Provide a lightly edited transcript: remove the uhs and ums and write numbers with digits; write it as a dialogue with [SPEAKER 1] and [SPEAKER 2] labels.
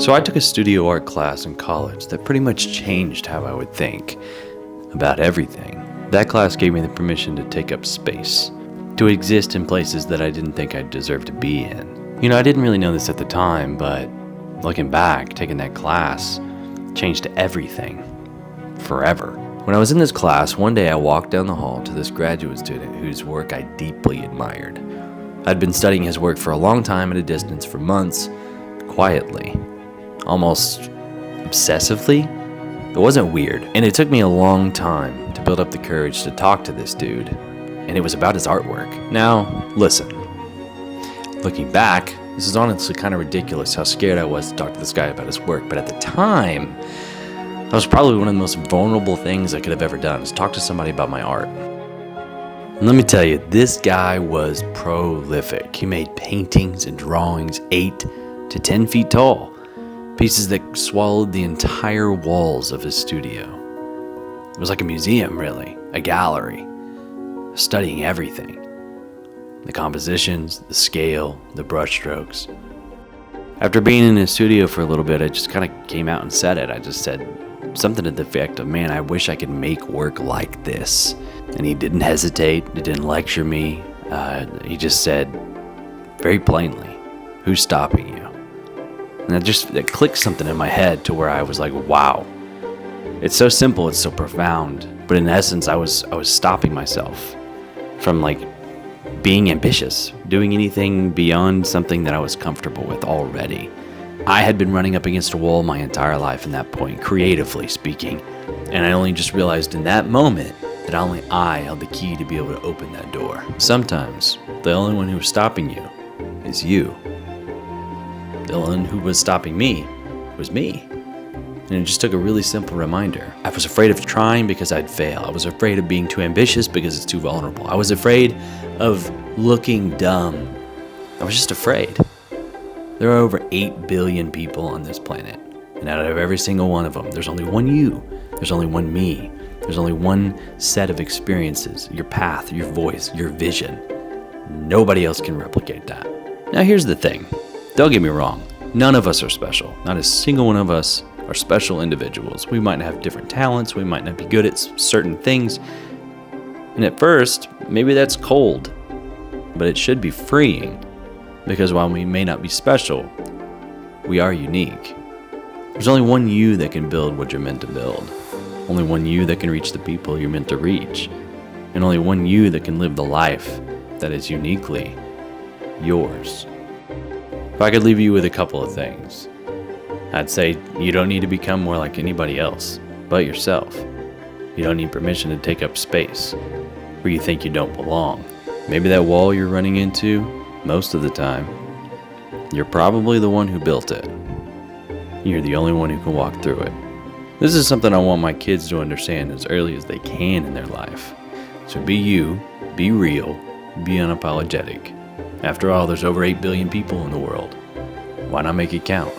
[SPEAKER 1] So I took a studio art class in college that pretty much changed how I would think about everything. That class gave me the permission to take up space, to exist in places that I didn't think I'd deserve to be in. I didn't really know this at the time, but looking back, taking that class changed everything. Forever. When I was in this class, one day I walked down the hall to this graduate student whose work I deeply admired. I'd been studying his work for a long time at a distance for months, quietly, almost obsessively. It wasn't weird, and it took me a long time to build up the courage to talk to this dude, and it was about his artwork. Now, listen. Looking back, this is honestly kind of ridiculous how scared I was to talk to this guy about his work, but at the time, that was probably one of the most vulnerable things I could have ever done, is talk to somebody about my art. And let me tell you, this guy was prolific. He made paintings and drawings 8 to 10 feet tall, pieces that swallowed the entire walls of his studio. It was like a museum, really, a gallery, studying everything. The compositions, the scale, the brushstrokes. After being in his studio for a little bit, I just kind of came out and said it. I just said something to the effect of, man, I wish I could make work like this. And he didn't hesitate, he didn't lecture me. He just said very plainly, who's stopping you? And it clicked something in my head to where I was like, wow. It's so simple, it's so profound. But in essence, I was stopping myself from being ambitious, doing anything beyond something that I was comfortable with already. I had been running up against a wall my entire life in that point, creatively speaking. And I only just realized in that moment that only I held the key to be able to open that door. Sometimes, the only one who was stopping you is you. The one who was stopping me was me. And it just took a really simple reminder. I was afraid of trying because I'd fail. I was afraid of being too ambitious because it's too vulnerable. I was afraid of looking dumb. I was just afraid. There are over 8 billion people on this planet. And out of every single one of them, there's only one you. There's only one me. There's only one set of experiences, your path, your voice, your vision. Nobody else can replicate that. Now here's the thing. Don't get me wrong. None of us are special. Not a single one of us are special individuals. We might have different talents. We might not be good at certain things. And at first, maybe that's cold. But it should be freeing. Because while we may not be special, we are unique. There's only one you that can build what you're meant to build. Only one you that can reach the people you're meant to reach. And only one you that can live the life that is uniquely yours. If I could leave you with a couple of things, I'd say you don't need to become more like anybody else but yourself. You don't need permission to take up space where you think you don't belong. Maybe that wall you're running into, most of the time, you're probably the one who built it. You're the only one who can walk through it. This is something I want my kids to understand as early as they can in their life. So be you, be real, be unapologetic. After all, there's over 8 billion people in the world. Why not make it count?